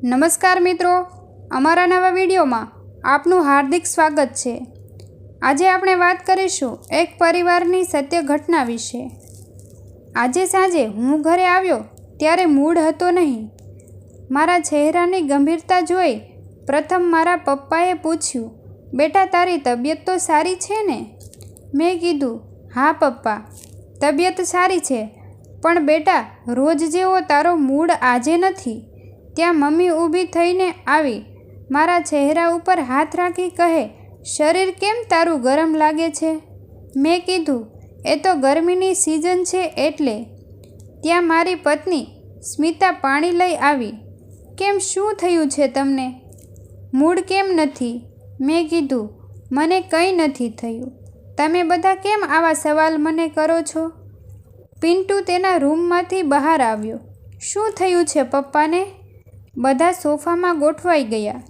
નમસ્કાર મિત્રો, અમારા નવા વિડીયોમાં આપનું હાર્દિક સ્વાગત છે। આજે આપણે વાત કરીશું એક પરિવારની સત્ય ઘટના વિશે। આજે સાંજે હું ઘરે આવ્યો ત્યારે મૂડ હતો નહીં। મારા ચહેરાની ગંભીરતા જોઈ પ્રથમ મારા પપ્પાએ પૂછ્યું, બેટા તારી તબિયત તો સારી છે ને? મેં કીધું, હા પપ્પા, તબિયત સારી છે, પણ બેટા રોજ જેવો તારો મૂડ આજે નથી। ત્યાં મમ્મી ઊભી થઈને આવી, મારા ચહેરા ઉપર હાથ રાખી કહે, શરીર કેમ તારું ગરમ લાગે છે? મેં કીધું, એ તો ગરમીની સિઝન છે એટલે। ત્યાં મારી પત્ની સ્મિતા પાણી લઈ આવી, કેમ શું થયું છે તમને? મૂડ કેમ નથી? મેં કીધું, મને કંઈ નથી થયું, તમે બધા કેમ આવા સવાલ મને કરો છો? પિન્ટુ તેના રૂમમાંથી બહાર આવ્યો, શું થયું છે પપ્પાને? બધા સોફામાં ગોઠવાઈ ગયા।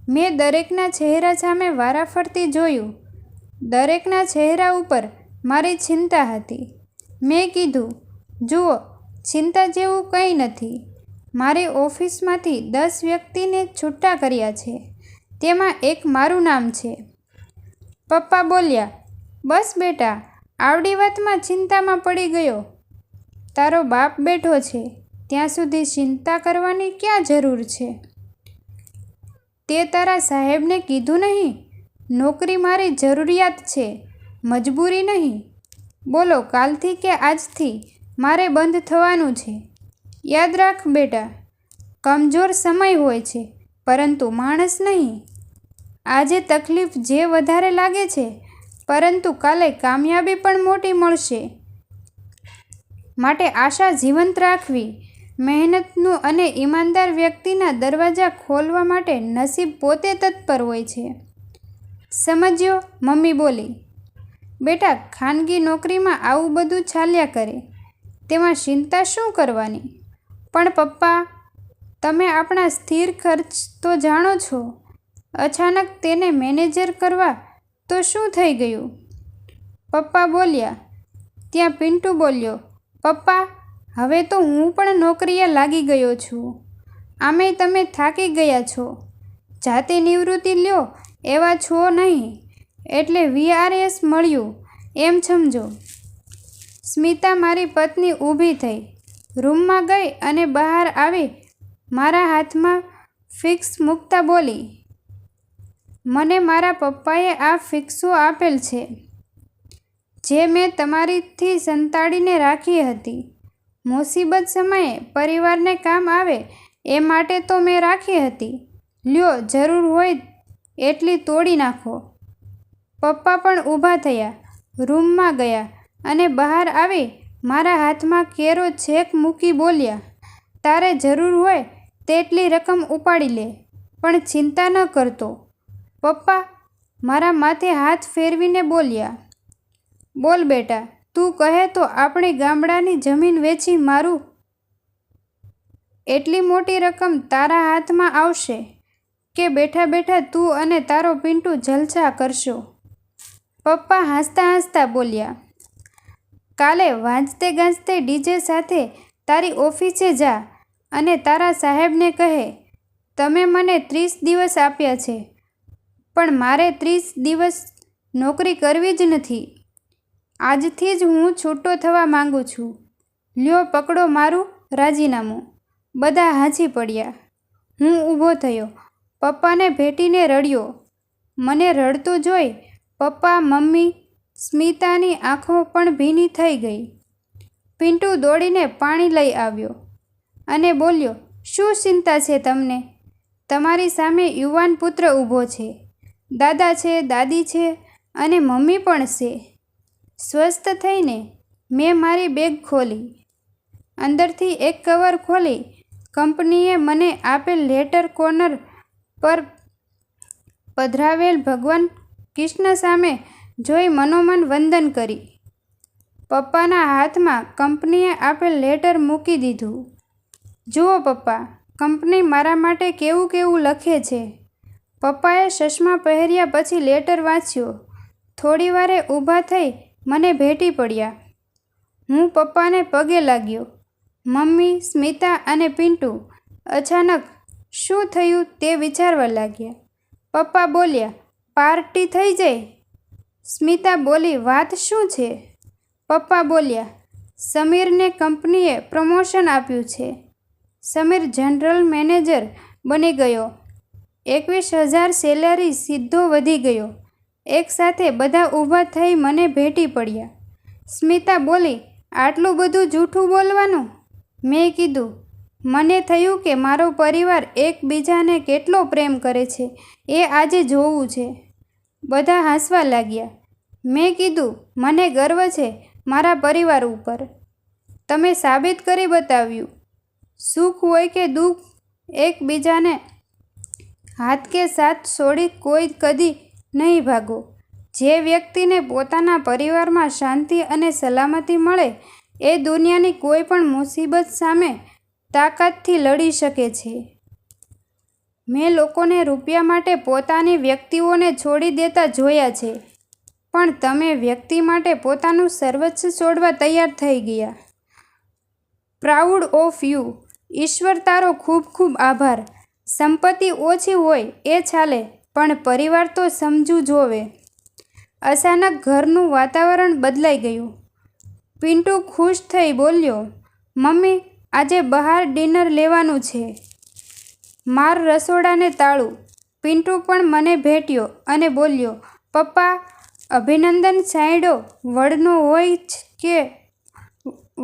મેં દરેકના ચહેરા સામે વારાફરતી જોયું, દરેકના ચહેરા ઉપર મારી ચિંતા હતી। મેં કીધું, જુઓ, ચિંતા જેવું કંઈ નથી। મારી ઓફિસમાંથી 10 વ્યક્તિને છૂટા કર્યા છે, તેમાં એક મારું નામ છે। પપ્પા બોલ્યા, બસ બેટા, આવડી વાતમાં ચિંતામાં પડી ગયો? તારો બાપ બેઠો છે, ત્યાં સુધી ચિંતા કરવાની ક્યાં જરૂર છે? તે તારા સાહેબને કીધું નહીં? નોકરી મારી જરૂરિયાત છે, મજબૂરી નહીં। બોલો, કાલથી કે આજથી મારે બંધ થવાનું છે। યાદ રાખ બેટા, કમજોર સમય હોય છે, પરંતુ માણસ નહીં। આજે તકલીફ જે વધારે લાગે છે, પરંતુ કાલે કામયાબી પણ મોટી મળશે। માટે આશા જીવંત રાખવી। મહેનતનું અને ઈમાનદાર વ્યક્તિના દરવાજા ખોલવા માટે નસીબ પોતે તત્પર હોય છે। સમજ્યો? મમ્મી બોલી, બેટા ખાનગી નોકરીમાં આવું બધું ચાલ્યા કરે, તેમાં ચિંતા શું કરવાની? પણ પપ્પા, તમે આપણા સ્થિર ખર્ચ તો જાણો છો। અચાનક તેને મેનેજર કરવા તો શું થઈ ગયું? પપ્પા બોલ્યા। ત્યાં પિન્ટુ બોલ્યો, પપ્પા, હવે તો હું પણ નોકરીએ લાગી ગયો છું। આમેય તમે થાકી ગયા છો, જાતે નિવૃત્તિ લ્યો એવા છો નહીં, એટલે VRS મળ્યું એમ સમજો। સ્મિતા મારી પત્ની ઊભી થઈ, રૂમમાં ગઈ અને બહાર આવી મારા હાથમાં ફિક્સ મૂકતા બોલી, મને મારા પપ્પાએ આ ફિક્સો આપેલ છે, જે મેં તમારીથી સંતાડીને રાખી હતી। મુસીબત સમયે પરિવારને કામ આવે એ માટે તો મેં રાખી હતી, લ્યો જરૂર હોય એટલી તોડી નાખો। પપ્પા પણ ઊભા થયા, રૂમમાં ગયા અને બહાર આવી મારા હાથમાં કેરો ચેક મૂકી બોલ્યા, તારે જરૂર હોય તેટલી રકમ ઉપાડી લે, પણ ચિંતા ન કરતો। પપ્પા મારા માથે હાથ ફેરવીને બોલ્યા, બોલ બેટા, તું કહે તો આપણી ગામડાની જમીન વેચી મારું, એટલી મોટી રકમ તારા હાથમાં આવશે કે બેઠા બેઠા તું અને તારો પિન્ટુ જલસા કરશો? પપ્પા હસતા હસતા બોલ્યા, કાલે વાંચતે ગાજતે ડીજે સાથે તારી ઓફિસે જા અને તારા સાહેબને કહે, તમે મને 30 દિવસ આપ્યા છે, પણ મારે 30 દિવસ નોકરી કરવી જ નથી। આજથી જ હું છૂટો થવા માંગુ છું, લ્યો પકડો મારું રાજીનામું। બધા હાંચી પડ્યા। હું ઊભો થયો, પપ્પાને ભેટીને રડ્યો। મને રડતું જોઈ પપ્પા, મમ્મી, સ્મિતાની આંખો પણ ભીની થઈ ગઈ। પિન્ટુ દોડીને પાણી લઈ આવ્યો અને બોલ્યો, શું ચિંતા છે તમને? તમારી સામે યુવાન પુત્ર ઊભો છે, દાદા છે, દાદી છે અને મમ્મી પણ છે। સ્વસ્થ થઈને મેં મારી બેગ ખોલી, અંદરથી એક કવર ખોલી કંપનીએ મને આપેલ લેટર કોર્નર પર પધરાવેલ ભગવાન કૃષ્ણ સામે જોઈ મનોમન વંદન કરી। પપ્પાના હાથમાં કંપનીએ આપેલ લેટર મૂકી દીધું। જુઓ પપ્પા, કંપની મારા માટે કેવું કેવું લખે છે। પપ્પાએ ચશ્મા પહેર્યા પછી લેટર વાંચ્યો, થોડી વારે ઊભા થઈ મને ભેટી પડ્યા। હું પપ્પાને પગે લાગ્યો। મમ્મી, સ્મિતા અને પિન્ટુ અચાનક શું થયું તે વિચારવા લાગ્યા. પપ્પા બોલ્યા, પાર્ટી થઈ જાય. સ્મિતા બોલી, વાત શું છે? પપ્પા બોલ્યા, સમીરને કંપનીએ પ્રમોશન આપ્યું છે. સમીર જનરલ મેનેજર બની ગયો. 21,000 સેલરી સીધો વધી ગયો. એક સાથે બધા ઊભા થઈ મને ભેટી પડ્યા. સ્મિતા બોલી, આટલું બધું જૂઠું બોલવાનું? મેં કીધું, મને થયું કે મારો પરિવાર એકબીજાને કેટલો પ્રેમ કરે છે એ આજે જોવું છે. બધા હસવા લાગ્યા. મેં કીધું, મને ગર્વ છે મારા પરિવાર ઉપર. તમે સાબિત કરી બતાવ્યું. સુખ હોય કે દુઃખ, એકબીજાને હાથ કે સાથ છોડી કોઈ કદી નહીં ભાગો. જે વ્યક્તિને પોતાના પરિવારમાં શાંતિ અને સલામતી મળે એ દુનિયાની કોઈ પણ મુસીબત સામે તાકાતથી લડી શકે છે. મેં લોકોને રૂપિયા માટે પોતાની વ્યક્તિઓને છોડી દેતા જોયા છે, પણ તમે વ્યક્તિ માટે પોતાનું સર્વસ્વ છોડવા તૈયાર થઈ ગયા. Proud of you. ઈશ્વર તારો ખૂબ ખૂબ આભાર. સંપત્તિ ઓછી હોય એ ચાલે, પણ પરિવાર તો સમજવું જોવે. અચાનક ઘરનું વાતાવરણ બદલાઈ ગયું. પિન્ટુ ખુશ થઈ બોલ્યો, મમ્મી, આજે બહાર ડિનર લેવાનું છે. માર રસોડાને તાળું. પિન્ટુ પણ મને ભેટ્યો અને બોલ્યો, પપ્પા, અભિનંદન છાંયડો વડનો હોય કે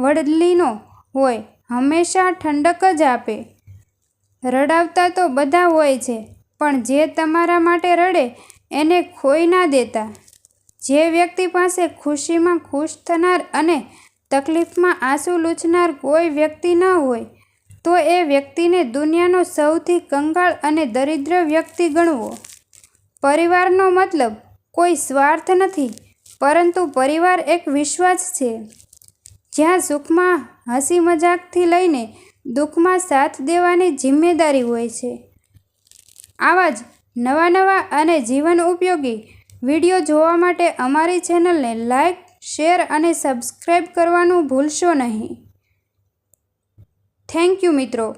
વડલીનો હોય, હંમેશા ઠંડક જ આપે. રડાવતા તો બધા હોય છે, પણ જે તમારા માટે રડે એને ખોઈ ના દેતા. જે વ્યક્તિ પાસે ખુશીમાં ખુશ થનાર અને તકલીફમાં આંસુ લૂછનાર કોઈ વ્યક્તિ ન હોય, તો એ વ્યક્તિને દુનિયાનો સૌથી કંગાળ અને દરિદ્ર વ્યક્તિ ગણવો. પરિવારનો મતલબ કોઈ સ્વાર્થ નથી, પરંતુ પરિવાર એક વિશ્વાસ છે, જ્યાં સુખમાં હસી મજાકથી લઈને દુઃખમાં સાથ દેવાની જિમ્મેદારી હોય છે. આવા જ નવા અને જીવન ઉપયોગી વિડીયો જોવા માટે અમારી ચેનલને લાઈક, શેર અને સબસ્ક્રાઈબ કરવાનું ભૂલશો નહીં. થેન્ક યુ મિત્રો.